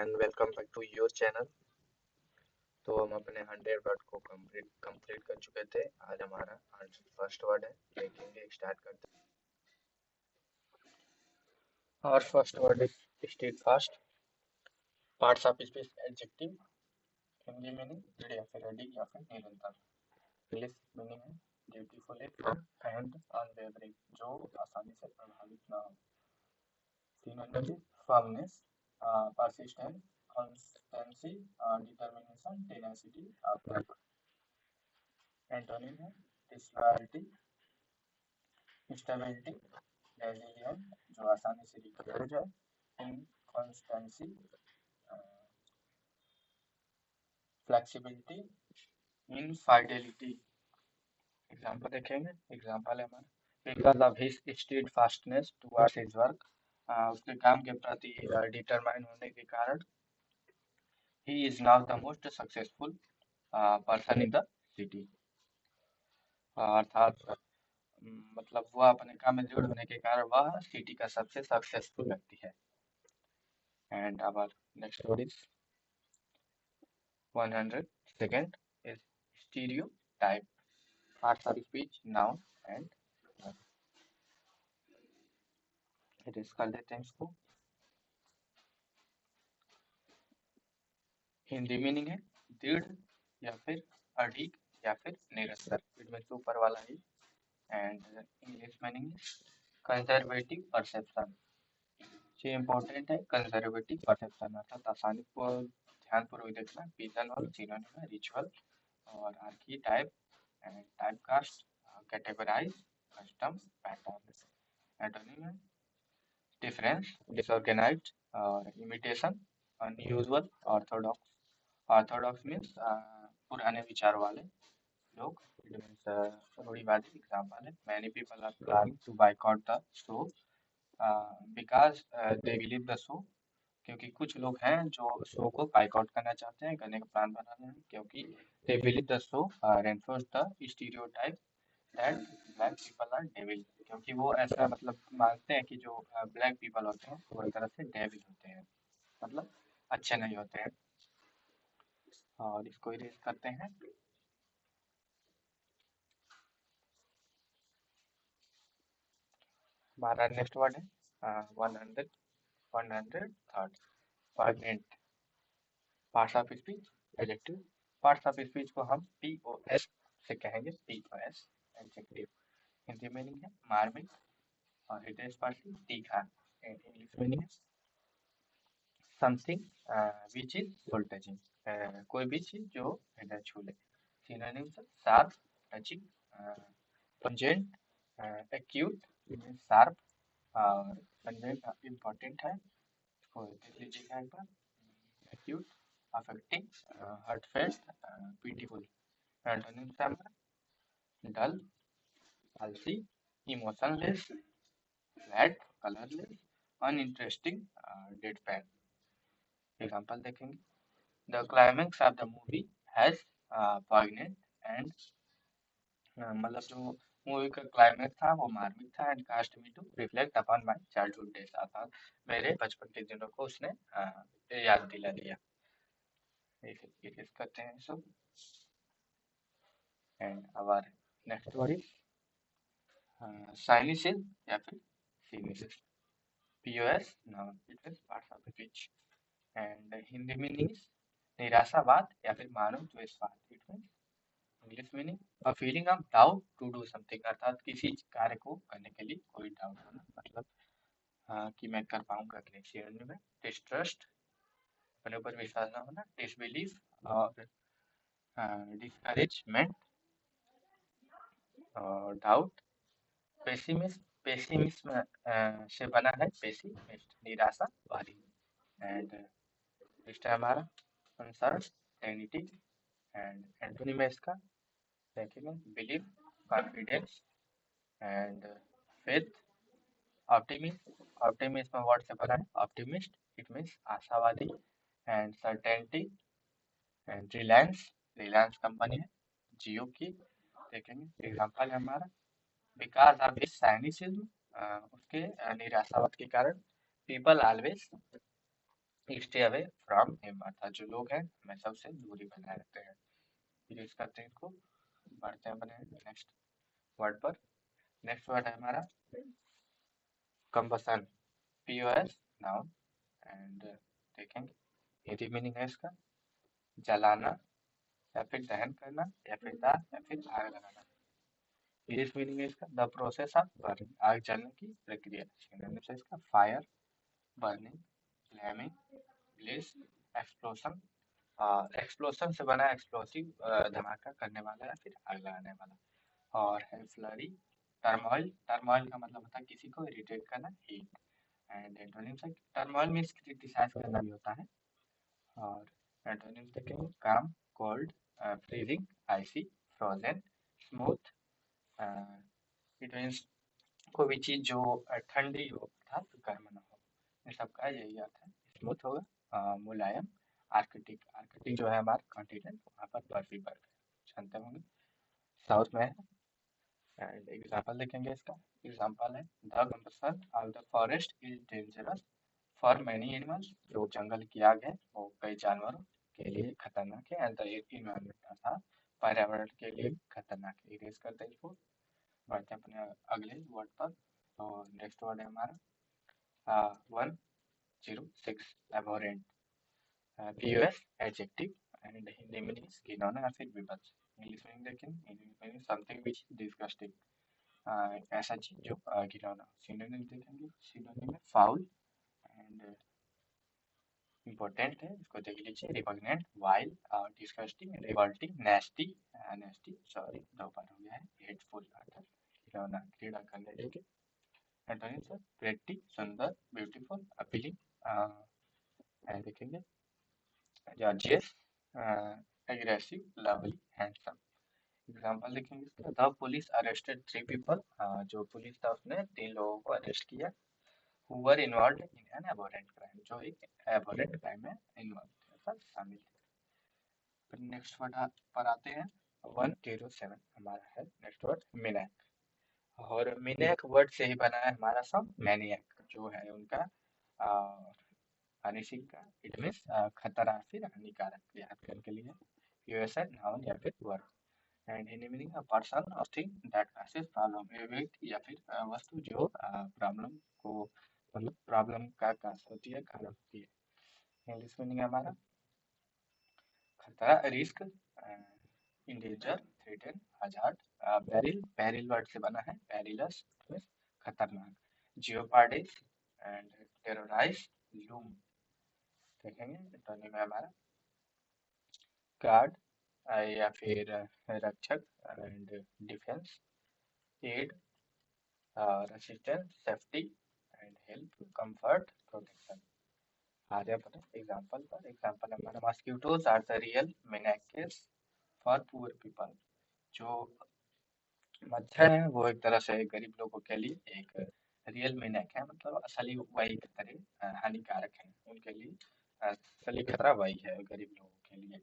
And welcome back to your channel. तो हम अपने 100 वर्ड को कंप्लीट कर चुके थे। आज हमारा फर्स्ट वर्ड है, देखेंगे, स्टार्ट करते हैं। और first word is state fast. Parts of speech adjective. Hindi meaning दृढ़ या फिर अडिग या फिर निरंतर। इंग्लिश मीनिंग है ब्यूटीफुली एंड अनवेवरिंग, जो आसानी से प्रभावित ना हो। Synonym firmness, persistence, constancy, determination, tenacity, purpose. Antonym है डिसलॉयल्टी, इंस्टेबिलिटी, रेजिलियंट, जो आसानी से रिकवर हो जाए, इनकॉन्स्टेंसी, फ्लेक्सिबिलिटी, इनफाइडेलिटी। एग्जाम्पल देखेंगे। एग्जाम्पल है हमारा because of his stead fastness towards his work, उसके काम के प्रति डिटरमाइन होने के कारण he is now the most successful person in the city। अर्थात मतलब वह अपने काम में दृढ़ होने के कारण वह सिटी का सबसे सक्सेसफुल व्यक्ति है। And our next word is 102nd is stereotype, parts of speech, noun and verb। Erase कर देते हैं इसको। हिंदी मीनिंग है दृढ़ या फिर अडिग या फिर निरंतर, इनमें से ऊपर वाला ही। And English meaning conservative perception, ये इम्पोर्टेंट है। कंजर्वेटिव परसेप्शन अर्थात आसानी को ध्यानपूर्वक देखना। पीजन और सिनोनिम है रिचुअल और archetype and typecast, categorise, custom, pattern. Antonym है डिफरेंस, डिसऑर्गेनाइज्ड और imitation, unusual, orthodox. Orthodox means पुराने विचार वाले लोग। इट मीन्स रूढ़िवादी। एग्जाम्पल है many people are planning to boycott the show because they believe the show, क्योंकि कुछ लोग हैं जो शो को बाइकआउट करना चाहते हैं, करने का प्लान बना रहे हैं, क्योंकि they believe the show reinforce the stereotype that black people are devil, क्योंकि वो ऐसा मतलब मानते हैं कि जो ब्लैक पीपल होते हैं वो एक तरह से डेविल होते हैं, मतलब अच्छे नहीं होते हैं। और इसको इरेज करते हैं। हमारा नेक्स्ट वर्ड है 103rd pregnant. Parts of speech adjective. Parts of speech को हम POS से कहेंगे, POS एडजेक्टिव। हिंदी मीनिंग है मार्मिक और हितेश पार्टी तीखा। इंग्लिश मीनिंग है something which is soul touching, कोई भी चीज जो हृदय छू ले। सिनोनिम से sharp, touching, pungent, acute, sharp और पंजेंट इम्पोर्टेंट है, इसको देख लीजिएगा एक बार। Acute, affecting, heartfelt, beautiful. Antonym से हमारा डल, आलसी, emotionless, flat, colourless, uninteresting, deadpan. Example देखेंगे। The climax of the movie has poignant end, मतलब जो मूवी का क्लाइमेक्स था वो मार्मिक था। And cast me to reflect upon my childhood days, अर्थात मेरे बचपन के दिनों को उसने याद दिला दिया। इस करते हैं सब। And our next word is cynicism या फिर cynicism. POS noun, it means parts of the speech. And Hindi meaning निराशावाद या फिर मानव द्वेषवाद। It means English meaning a feeling of doubt to do something, अर्थात किसी कार्य को करने के लिए कोई डाउट होना, मतलब कि मैं कर पाऊंगा कि नहीं। सिनोनिम में डिस्ट्रस्ट, अपने ऊपर विश्वास न होना, डिसबिलीफ और डिस्करेजमेंट और डाउट। पेसिमिस्म से बना है पेसिमिस्ट, निराशावादी। एंड नेक्स्ट है हमारा अनसर्टेनिटी। एंड एंटोनिम है इसका देखेंगे believe, confidence and faith. Optimist, optimist में वर्ड से बना है ऑप्टिमिस्ट, इट मीन्स आशावादी। And certainty and Reliance, Reliance company है जियो की। देखेंगे एग्जांपल है हमारा बिकॉज ऑफ हिज साइनिसिज्म, उसके निराशावाद के कारण people always stay away from him, अर्थात जो लोग हैं हमेशा उससे दूरी बनाए रखते हैं। इरेज करते हैं इसको, बढ़ते हैं अपने नेक्स्ट वर्ड पर। नेक्स्ट वर्ड है हमारा कंबसन, POS नाउन, एंड देखेंगे हिंदी मीनिंग है इसका जलाना या फिर दहन करना या फिर दाह या फिर आग लगाना। इंग्लिश मीनिंग है इसका द प्रोसेस ऑफ बर्निंग, आग जलने की प्रक्रिया। सिनोनिम्स है इसका fire, burning, flaming, blaze, explosion. Explosion से बना एक्सप्लोसिव, धमाका करने वाला या फिर आग लगाने वाला। और है फ्लरी, टर्मोइल, टर्मोइल का मतलब होता है किसी को इरिटेट करना, हीट। एंड एंटोनिम्स है टर्मोइल मीन्स क्रिटिसाइज करना भी होता है। और एंटोनिम्स देखेंगे calm, cold, freezing, icy, frozen, smooth. It means कोई भी चीज जो ठंडी हो अर्थात गर्म न हो, इन सबका यही अर्थ है। स्मूथ होगा, मुलायम। आर्कटिक, आर्कटिक जो है हमारा कॉन्टिनेंट, वहाँ पर बर्फ ही बर्फ है, जानते होंगे, साउथ में है। एंड एग्जाम्पल देखेंगे इसका। एग्जाम्पल है the combustion of the forest is dangerous for many animals, जो जंगल की आग है वो कई जानवरों के लिए खतरनाक है। एंड द इन्वायरमेंट अर्थात पर्यावरण के लिए खतरनाक है। इरेज करते हैं इसको, बढ़ते हैं अपने अगले वर्ड पर। तो नेक्स्ट वर्ड है हमारा 106 aberrant, POS adjective, and Hindi meaning घिनौना या फिर विभत्स। इंग्लिश मीनिंग देखें, English meaning something which disgusting, ऐसा चीज जो घिनौना। सिनोनिम देखेंगे, सिनोनिम है फाउल एंड इम्पोर्टेंट है, इसको देख लीजिए। रिपग्नेंट, वाइल, डिस्गस्टिंग, रिवल्टिंग, नेस्टी, नेस्टी सॉरी दो बार हो गया है, हेटफुल अर्थात खिलौना, क्रीड़ा करने योग्य। एंटोनिम्स है प्रेटी, सुंदर, ब्यूटीफुल, अपीलिंग, एंड देखेंगे gorgeous, aggressive, lovely, handsome. Example देखेंगे इसका। द पुलिस अरेस्टेड 3 पीपल, जो पुलिस था उसने 3 लोगों को अरेस्ट किया। who were involved in an abhorrent crime, जो एक abhorrent crime में इन्वॉल्व थे अर्थात शामिल थे। फिर नेक्स्ट वर्ड पर आते हैं 107 हमारा है नेक्स्ट वर्ड मिनैक। और मिनैक वर्ड से ही बना है हमारा सब मैनियक, जो है उनका हनीसिंह का, इट मीन्स खतरा फिर हानिकारक याद करने के लिए। यूएसए नाउन या फिर word. And Hindi meaning person और थिंग दैट कासेस प्रॉब्लम, एक व्यक्ति या फिर वस्तु जो प्रॉब्लम को, मतलब प्रॉब्लम का कास होती है, कारण होती है। इंग्लिश मीनिंग है हमारा खतरा, risk, endanger, threaten, hazard. Peril, peril word से बना है, पेरिलस मीन्स खतरनाक। Jeopardise and terrorise, loom. देखेंगे एंटोनिम है हमारा गार्ड या फिर रक्षक, and defence, aid, resistance, safety, and help, comfort, protection. आ जाए पर एग्जाम्पल पर। एग्जाम्पल हमारा mosquitoes are the real menaces for poor people, जो मच्छर है वो एक तरह से गरीब लोगों के लिए एक रियल मेनाक है, मतलब असली वही की तरह हानिकारक है उनके लिए, असली खतरा वही है गरीब लोगों के लिए।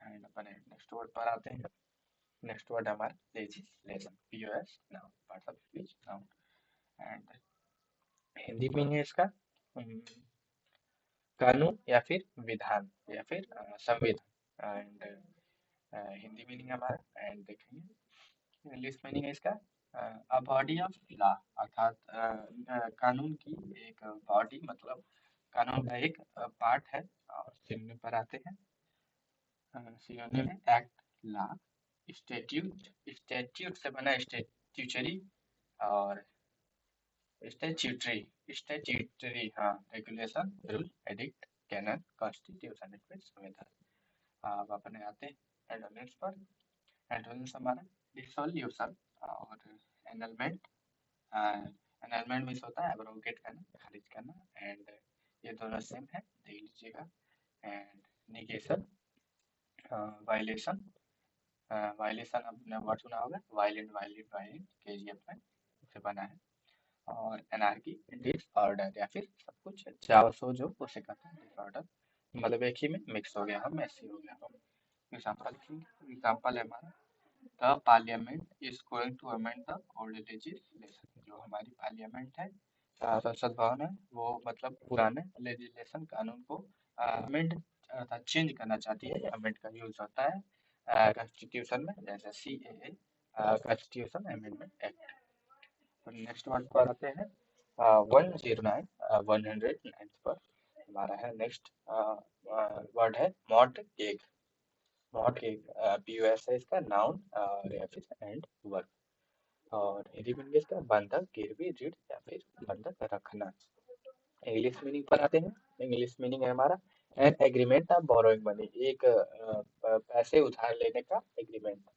एंड अपने नेक्स्ट वर्ड पर आते हैं। नेक्स्ट वर्ड हमारा legislation, POS noun, part of speech noun. And Hindi meaning है इसका कानून या फिर विधान या फिर संविधान। एंड हिंदी मीनिंग हमारा, एंड देखेंगे इंग्लिश मीनिंग है इसका अ बॉडी ऑफ लॉ, अर्थात कानून की एक बॉडी, मतलब कानून का एक पार्ट है। और सिनोनिम पर आते हैं। सिनोनिम है एक्ट, लॉ, स्टैट्यूट, स्टैट्यूट से बना स्टैट्यूटरी, और स्टैट्यूटरी, स्टैट्यूटरी हाँ, regulation, rule, edict, canon, constitution, संविधान। अब अपने आते हैं एंटोनिम्स पर। एंटोनिम्स हमारा डिसोल्यूशन और एनलमेंट। एनलमेंट मीन्स होता है एब्रोगेट करना, खारिज करना, एंड ये दोनों सेम है, देख लीजिएगा। एंड निगेशन, वायलेशन, वायलेशन आपने वर्ड सुना होगा, वायलेंट वायलेंट वायलेंट, KGF में उसे बना है। और एनार्की, डिसऑर्डर या फिर सब कुछ चाओ सो जो उसे कहते हैं डिसऑर्डर, मतलब एक ही में मिक्स हो गया हो, मैसी हो गया हो। एग्जाम्पल है हमारा the parliament is going to amend the old legislation, जो हमारी पार्लियामेंट है संसद भवन है वो मतलब पुराने लेजिस्लेशन कानून को अमेंड अर्थात चेंज करना चाहती है। अमेंड का यूज होता है कॉन्स्टिट्यूशन में, जैसे CAA कॉन्स्टिट्यूशन अमेंडमेंट एक्ट। तो नेक्स्ट वर्ड पर आते हैं 109 109 पर हमारा है नेक्स्ट वर्ड है mod cake. Mod cake POS है इसका नाउन रेफिस एंड वर्ब। और हिंदी में इसका बंधक गिरवी ऋण या फिर बंधक रखना। इंग्लिश मीनिंग पर आते हैं। इंग्लिश मीनिंग है हमारा an agreement of borrowing money, एक पैसे उधार लेने का agreement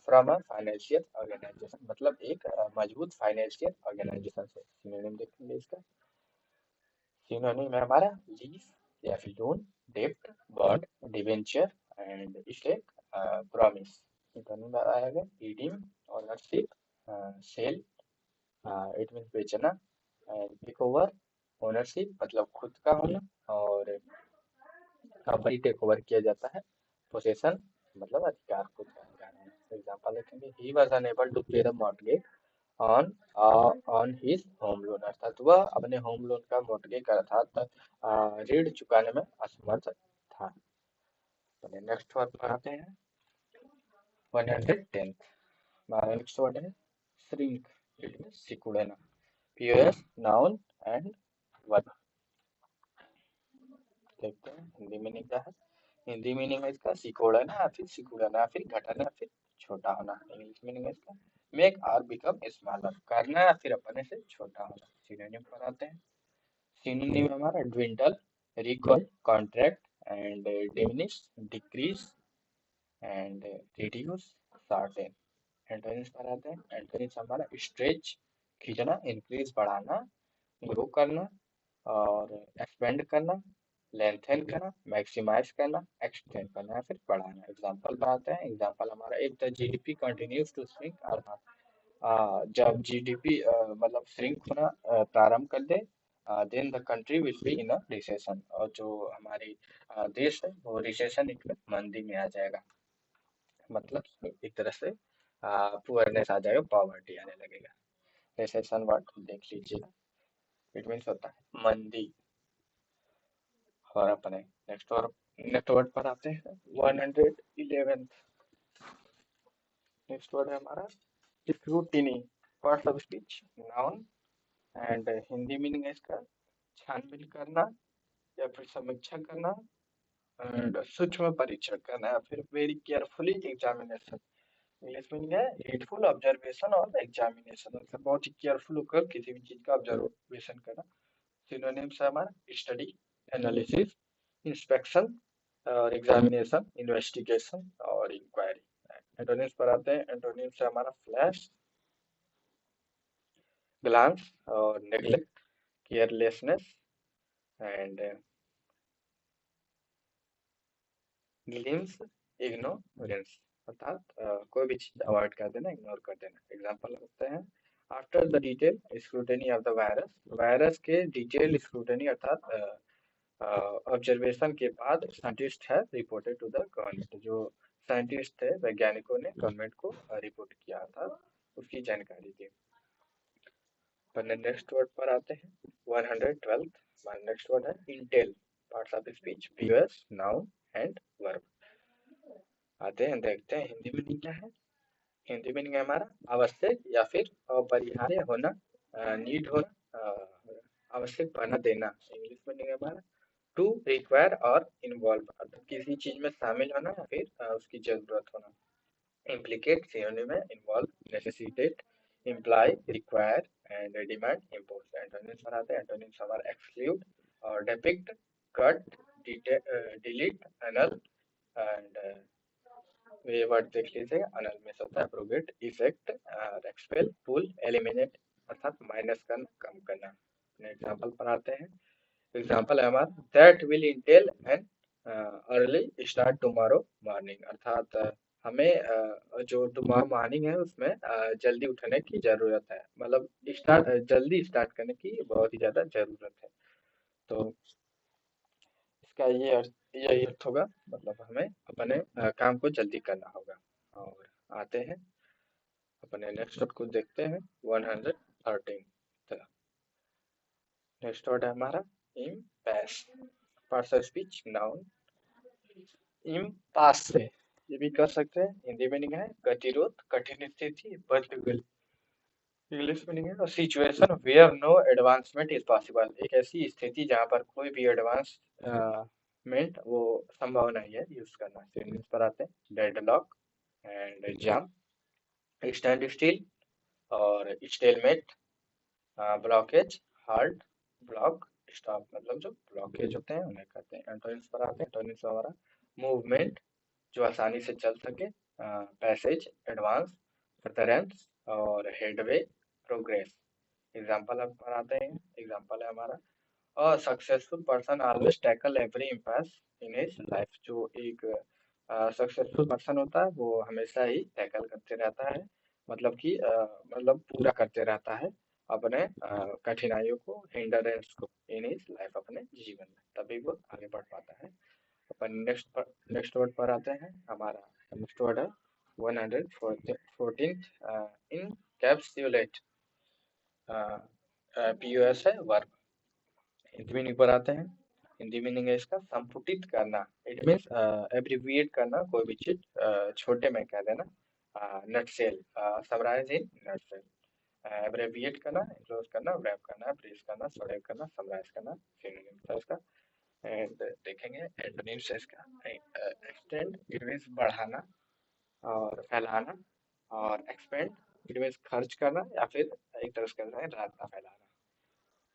from a financial organization, मतलब एक मजबूत फाइनेंशियल ऑर्गेनाइजेशन से। सिनोनिम देखेंगे इसका। सिनोनिम है हमारा लीज या फिर लोन, डेप्ट, bond, debenture and stake, promise. Synonym आएगा redeem, ownership, sale, it means बेचना, टेक ओवर ओनरशिप मतलब खुद का होना, और कंपनी टेक ओवर किया जाता है। पोसेशन मतलब अधिकार, खुद का अधिकार होना। एग्जांपल देखेंगे ही वाज अनएबल टू पे the mortgage on on his home loan, अर्थात वह अपने होम लोन का मॉर्टगेज अर्थात ऋण चुकाने में असमर्थ था। नेक्स्ट वर्ड पर आते हैं 110। नेक्स्ट वर्ड है श्रिंक, इट मींस सिकुड़ना। POS noun and verb. देखते हैं हिंदी मीनिंग क्या है। हिंदी मीनिंग है इसका सिकोड़ना या फिर सिकुड़ना या फिर घटाना या फिर छोटा होना। इंग्लिश मीनिंग है इसका मेक और बिकम स्मॉलर, करना या फिर अपने से छोटा होना। सिनोनिम पर आते हैं। सिनोनिम हमारा dwindle, recall, contract and diminish, decrease and reduce, shorten. Antonyms पर आते हैं। एंटोनिम्स हमारा स्ट्रेच, खींचना, इंक्रीज बढ़ाना, ग्रो करना और एक्सपेंड करना, लेंथेन करना, मैक्सिमाइज करना, एक्सटेंड करना या फिर बढ़ाना। एग्जांपल बनाते हैं। एग्जांपल हमारा if the GDP continues to shrink, अर्थात जब GDP मतलब श्रिंक होना प्रारंभ कर दे, then the country will be in a recession, और जो हमारी देश है वो रिसेशन में मंदी में आ जाएगा। मतलब एक तरह से पुअरनेस आ जाएगा, पॉवर्टी आने लगेगा। रिसेशन वर्ड देख लीजिएगा, इट मीन्स होता है मंदी। और अपने नेक्स्ट वर्ड पर आते हैं 111। नेक्स्ट वर्ड है हमारा scrutiny, parts of speech, noun and Hindi meaning है इसका छानबीन करना या फिर समीक्षा करना एंड सूक्ष्म परीक्षण करना या फिर very carefully examination. English meaning है नीडफुल ऑब्जर्वेशन और एग्जामिनेशन, मतलब बहुत ही केयरफुल होकर किसी भी चीज का ऑब्जर्वेशन करना। सिनोनिम्स है हमारा स्टडी, एनालिसिस, इंस्पेक्शन और एग्जामिनेशन, इन्वेस्टिगेशन और इंक्वायरी। एंटोनिम्स पर आते हैं। एंटोनिम्स से हमारा फ्लैश, ग्लांस और neglect, carelessness and glimpse, ignorance, अर्थात कोई भी चीज अवॉइड कर देना, इग्नोर कर देना। एग्जांपल होते हैं after the detail scrutiny of the virus, virus के डिटेल स्क्रूटनी अर्थात ऑब्जर्वेशन के बाद साइंटिस्ट है रिपोर्टेड टू द गवर्नमेंट, जो साइंटिस्ट थे वैज्ञानिकों ने गवर्नमेंट को रिपोर्ट किया था, उसकी जानकारी दी। नेक्स्ट वर्ड पर आते हैं 112। हमारा नेक्स्ट वर्ड है Intel, parts of speech, POS noun and verb. आते हैं देखते हैं हिंदी मीनिंग क्या है। हिंदी मीनिंग है हमारा आवश्यक या फिर अपरिहार्य होना, नीड होना, आवश्यक बना देना। इंग्लिश मीनिंग है हमारा टू रिक्वायर और इन्वॉल्व, अर्थात किसी चीज में शामिल होना या फिर उसकी जरूरत होना। इम्प्लीकेट सिनोनिम है involve, necessitate, imply, require and demand, impose. Antonyms बनाते हैं। एंटोनिम्स हमारा एक्सक्लूड और depict, cut, delete, annul and ये वर्ड देख लीजिएगा। अनल में होता है abrogate, effect, expel, pull, eliminate, अर्थात माइनस करना, कम करना। एग्जांपल पर आते हैं। एग्जांपल है हमारा that will Intel an early start tomorrow morning, अर्थात हमें जो टुमारो मॉर्निंग है उसमें जल्दी उठने की जरूरत है, मतलब जल्दी स्टार्ट करने की बहुत ही ज्यादा जरूरत है। तो इसका यही अर्थ होगा, मतलब हमें अपने काम को जल्दी करना होगा। और आते हैं अपने नेक्स्ट को देखते हैं 113। नेक्स्ट वर्ड है हमारा impasse, parts of speech noun, impasse से ये भी कर सकते हैं। हिंदी मीनिंग है गतिरोध, कठिन स्थिति, बदगल। इंग्लिश मीनिंग है situation where no advancement is possible, एक ऐसी स्थिति जहाँ पर कोई भी एडवांसमेंट वो संभव नहीं है यूज करना। सिनोनिम्स पर आते हैं deadlock and jam, standstill और stalemate, blockage, halt, block, stop, मतलब जो ब्लॉकेज होते हैं उन्हें कहते हैं। एंटोनिम्स पर आते हैं। एंटोनिम्स हमारा मूवमेंट, जो आसानी से चल सके, पैसेज, एडवांस, फर्दरेंस और हेडवे, प्रोग्रेस। एग्जाम्पल अब पर आते हैं। एग्जाम्पल है हमारा a successful person always tackle every impasse in his life, जो एक सक्सेसफुल पर्सन होता है वो हमेशा ही टैकल करते रहता है, मतलब कि मतलब पूरा करते रहता है अपने कठिनाइयों को, हिंडरेंस को इन हिज लाइफ, अपने जीवन में, तभी वो आगे बढ़ पाता है। अपन नेक्स्ट वर्ड पर आते हैं। हमारा नेक्स्ट वर्ड है 114 इनकैप्सुलेट, पीओएस है वर्ब। हिंदी मीनिंग पर आते हैं। हिंदी मीनिंग है इसका संपुटित करना, इट मीन्स एब्रीविएट करना, कोई भी चीज छोटे में कह देना, नटसेल, समराइज इन नटसेल। एब्रीविएट करना, एनक्लोज करना, रैप करना, ब्रीफ करना, सोडेव करना, समराइज करना, सिनोनिम था इसका। एंड देखेंगे एंटोनिम्स है इसका एक्सटेंड, इट मीन्स बढ़ाना और फैलाना, और एक्सपेंड, इट मीन्स खर्च करना या फिर एक तरह से कहते हैं रास्ता फैलाना,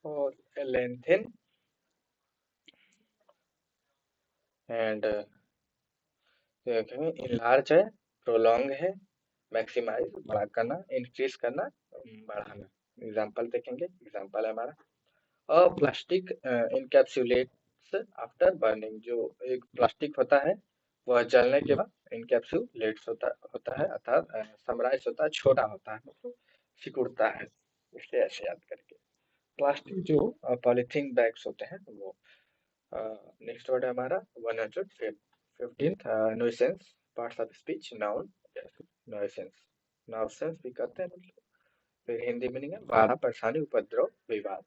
और लेंथन एंड देखेंगे इनलार्ज है, प्रोलॉन्ग है, मैक्सिमाइज बड़ा करना, इंक्रीज करना, बढ़ाना। एग्जाम्पल देखेंगे। एग्जाम्पल है हमारा अ प्लास्टिक इनकैप्सुलेट्स आफ्टर बर्निंग, जो एक प्लास्टिक होता है वह जलने के बाद इनकैप्सुलेट्स होता होता है, अर्थात समराइज होता है, छोटा होता है, मतलब सिकुड़ता है, इसलिए ऐसे याद करके। प्लास्टिक जो पॉलीथीन बैग्स होते हैं वो। नेक्स्ट वर्ड है हमारा 115 nuisance, parts of speech noun, nuisance, nonsense भी कहते हैं मतलब। फिर हिंदी मीनिंग है बाधा, परेशानी, उपद्रव, विवाद,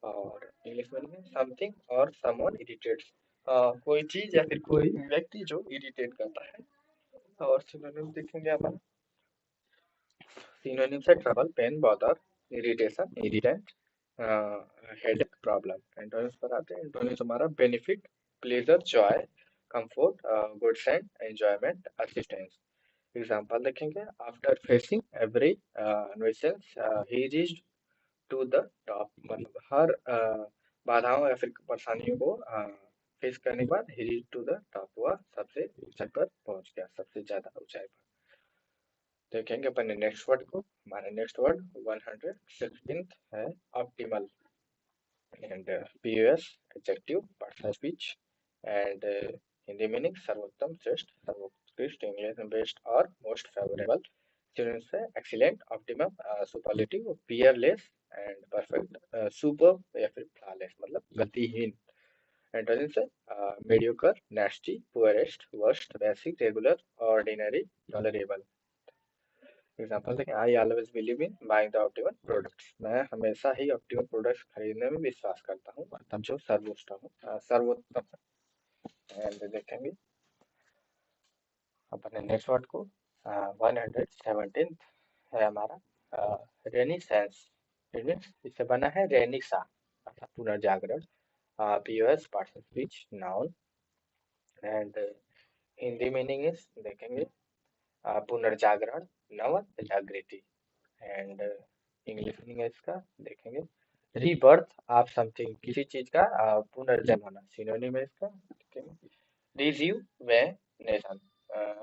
और इंग्लिश मीनिंग है समथिंग और समवन इरिटेट्स, कोई चीज या फिर कोई व्यक्ति जो इरिटेट करता है। और सिनोनिम देखेंगे हमारा। सिनोनिम्स है trouble, pain, bother, irritation, irritant, headache, problem. Antonyms पर आते हैं। एंटोनिम्स हमारा benefit, pleasure, joy, comfort, goods and enjoyment, assistance. Example देखेंगे। After facing every nuisance he reached to the top, मतलब हर बाधाओं या फिर परेशानियों को फेस करने के बाद ही रीच टू द टॉप, वह सबसे ऊंचाई पर पहुंच गया, सबसे ज्यादा ऊंचाई पर। देखेंगे अपन ने नेक्स्ट वर्ड को। हमारा नेक्स्ट वर्ड 116 है optimal, and POS adjective, parts of speech, and Hindi meaning सर्वोत्तम, श्रेष्ठ, सर्वोत्कृष्ट, इंग्लिश में बेस्ट और मोस्ट फेवरेबल। सिनोनिम्स है excellent, optimum, superlative, peerless and perfect, super या फिर फ्लॉलेस, मतलब गतिहीन। एंटोनिम्स है mediocre, nasty, poorest, worst, basic, regular, ordinary, tolerable. Example देखें। I always believe in buying the optimal products, मैं हमेशा ही ऑप्टिमल प्रोडक्ट्स खरीदने में विश्वास करता हूँ, मतलब जो सर्वोत्तम है। एंड देखेंगे अपने नेक्स्ट वर्ड को। 117 है हमारा रेनिसेंस, इससे बना है रेनिसा, अर्थात पुनर्जागरण। POS parts of speech noun, and Hindi meaning is देखेंगे पुनर्जागरण, नव जागृति। एंड इंग्लिश मीनिंग है इसका देखेंगे रीबर्थ ऑफ समथिंग, किसी चीज का पुनर्जन्म होना। सिनोनिम है इसका देखेंगे rejuvenation,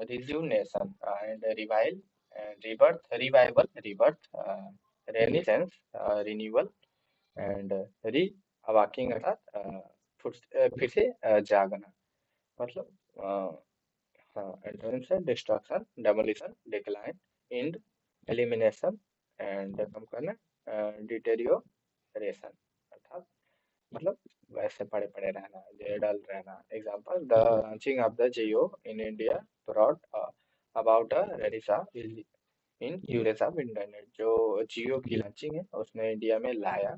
rejuvenation and revival, rebirth, revival, rebirth, renaissance, renewal, and reawakening, अर्थात फिर से जागना, मतलब हाँ। एंटोनिम्स है destruction, demolition, decline, end, elimination, and कम करना, डिटेरियोरेशन, अर्थात मतलब वैसे पड़े पड़े रहना, डल रहना। Example the launching of the Jio in India brought about a रेनिसा in urease of internet, जो जियो की लॉन्चिंग है उसने इंडिया में लाया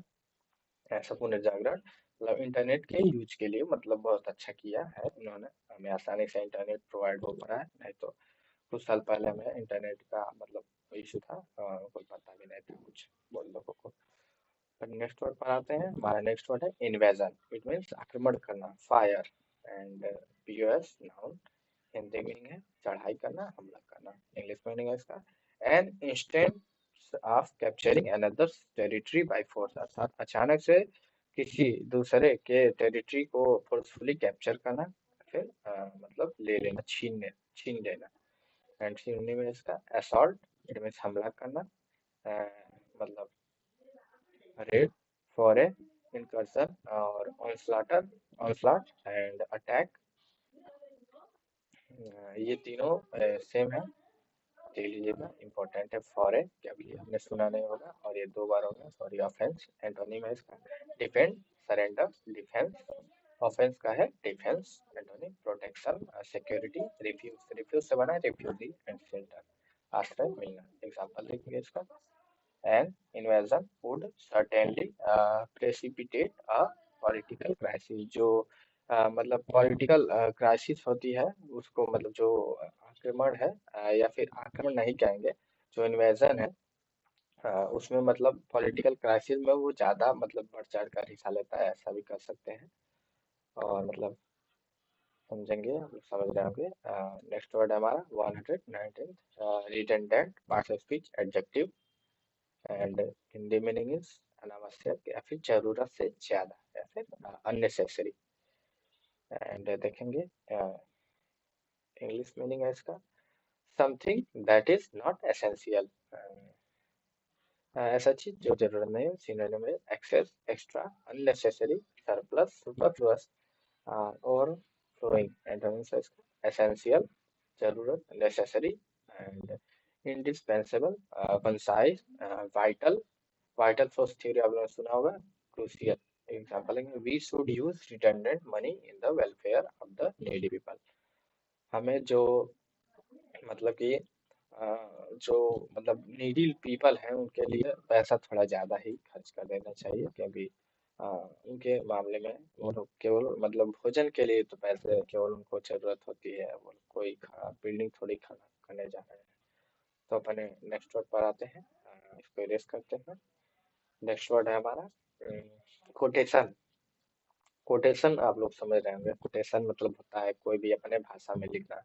पुनः जागरण मतलब इंटरनेट के यूज के लिए मतलब बहुत अच्छा किया है उन्होंने। हमें आसानी से इंटरनेट प्रोवाइड हो पा रहा है, नहीं तो कुछ साल पहले हमें इंटरनेट का मतलब इशू था, कोई पता भी नहीं था कुछ बोल लोगों को। पर नेक्स्ट वर्ड पर आते हैं, हमारा नेक्स्ट वर्ड है इन्वेजन। इट मीन्स आक्रमण करना, fire. And POS noun, Hindi meaning है चढ़ाई करना, हमला करना। इंग्लिश मीनिंग है इसका an instance of capturing another territory by force, अर्थात अचानक से किसी दूसरे के टेरिटरी को फोर्सफुली कैप्चर करना, फिर मतलब ले लेना, छीन लेना। एंड सिनोनिम है इसका असॉल्ट, इट मीन्स हमला करना, मतलब रेड, फॉरे, इनकर्सन और ऑनस्लॉटर, ऑनस्लॉट एंड अटैक। ये तीनों सेम है, देख लीजिएगा, इंपॉर्टेंट है। फॉरे कभी आपने सुना नहीं होगा और ये 2 बार होगा, सॉरी। ऑफेंस, एंटोनिम है इसका डिफेंड, सरेंडर, डिफेंस। ऑफेंस का है defence, antonym protection, security. Refuge, refuge से बना है रिफ्यूजी एंड शेल्टर, आश्रय मिलना। एग्जांपल देखिए इसका, an invasion would certainly precipitate a political crisis। जो मतलब पॉलिटिकल क्राइसिस होती है उसको, मतलब जो आक्रमण है, या फिर आक्रमण नहीं कहेंगे, जो इन्वेजन है, उसमें मतलब पॉलिटिकल क्राइसिस में वो ज्यादा मतलब बढ़ चढ़ कर हिस्सा लेता है, ऐसा भी कर सकते हैं। और मतलब समझेंगे, आप लोग समझ रहे होंगे। नेक्स्ट वर्ड है हमारा 119, redundant parts of speech, adjective. And Hindi meaning is अनावश्यक या फिर जरूरत से ज्यादा या फिर अननेसेसरी। एंड देखेंगे इंग्लिश मीनिंग है इसका something that is not essential, ऐसा चीज जो जरूरत नहीं है। सिनोनिम है excess, extra, unnecessary, surplus, superfluous और फ्लोइंग। एंटोनिम्स है इसका एसेंशियल, जरूरत, necessary and indispensable, concise, vital. Vital force theory आप लोगों ने सुना होगा, क्रूशियल। एग्जांपल है we should use redundant money in the welfare of the needy people. हमें जो मतलब कि जो मतलब नीडी पीपल हैं उनके लिए पैसा थोड़ा ज्यादा ही खर्च कर देना चाहिए, क्योंकि उनके मामले में वो लोग केवल मतलब भोजन के लिए तो पैसे केवल उनको जरूरत होती है, वो कोई बिल्डिंग थोड़ी खड़ा करने जा रहे हैं। तो अपने नेक्स्ट वर्ड पर आते हैं, इसको इरेज करते हैं। नेक्स्ट वर्ड है हमारा कोटेशन। कोटेशन आप लोग समझ रहे होंगे, कोटेशन मतलब होता है कोई भी अपने भाषा में लिखना,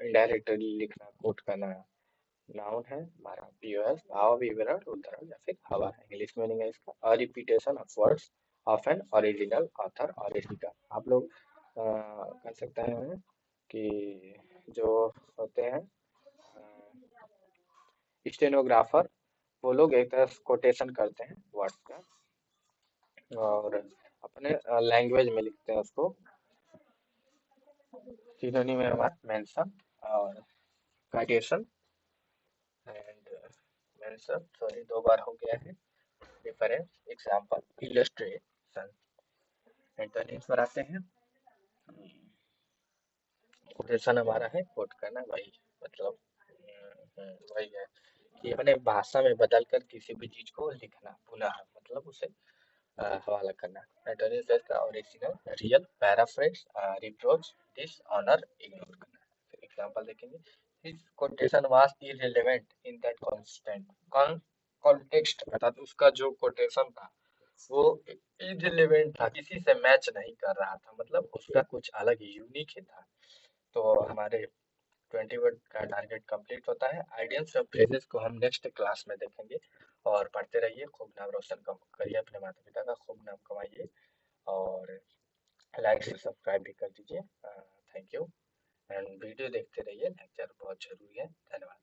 इनडायरेक्टली लिखना, कोट करना। नाउन है हमारा पीओएस, भाव, विवरण, उद्धरण या फिर हवा। इंग्लिश मीनिंग है इसका a repetition of words of an original author और स्पीकर। आप लोग कर सकते हैं कि जो होते हैं स्टेनोग्राफर, वो लोग एक तरह से कोटेशन करते हैं वर्ड्स का और अपने लैंग्वेज में लिखते हैं उसको। सिनोनिम में हमारा मेंशन और काइटेशन एंड मेंशन, सॉरी 2 बार हो गया है। Reference, example, illustration. एंटोनिम्स पर आते हैं। कोटेशन हमारा है कोट करना, वही मतलब वही है कि अपने भाषा में बदलकर किसी भी चीज को लिखना, पुनः मतलब उसे हवाला करना। एंटोनिम्स का original, real, paraphrase, reproach, dishonour, ignore करना। एग्जांपल देखेंगे, his quotation was irrelevant in that constant context, अर्थात उसका जो कोटेशन था वो इररिलेवेंट था, किसी से मैच नहीं कर रहा था, मतलब उसका कुछ अलग यूनिक ही था। तो हमारे 20 वर्ड का टारगेट कंप्लीट होता है। आइडियम्स और फ्रेजेस को हम नेक्स्ट क्लास में देखेंगे। और पढ़ते रहिए, खूब नाम रोशन करिए, अपने माता पिता का खूब नाम कमाइए और लाइक से सब्सक्राइब भी कर दीजिए। Thank you. एंड वीडियो देखते रहिए, लेक्चर बहुत जरूरी है। धन्यवाद।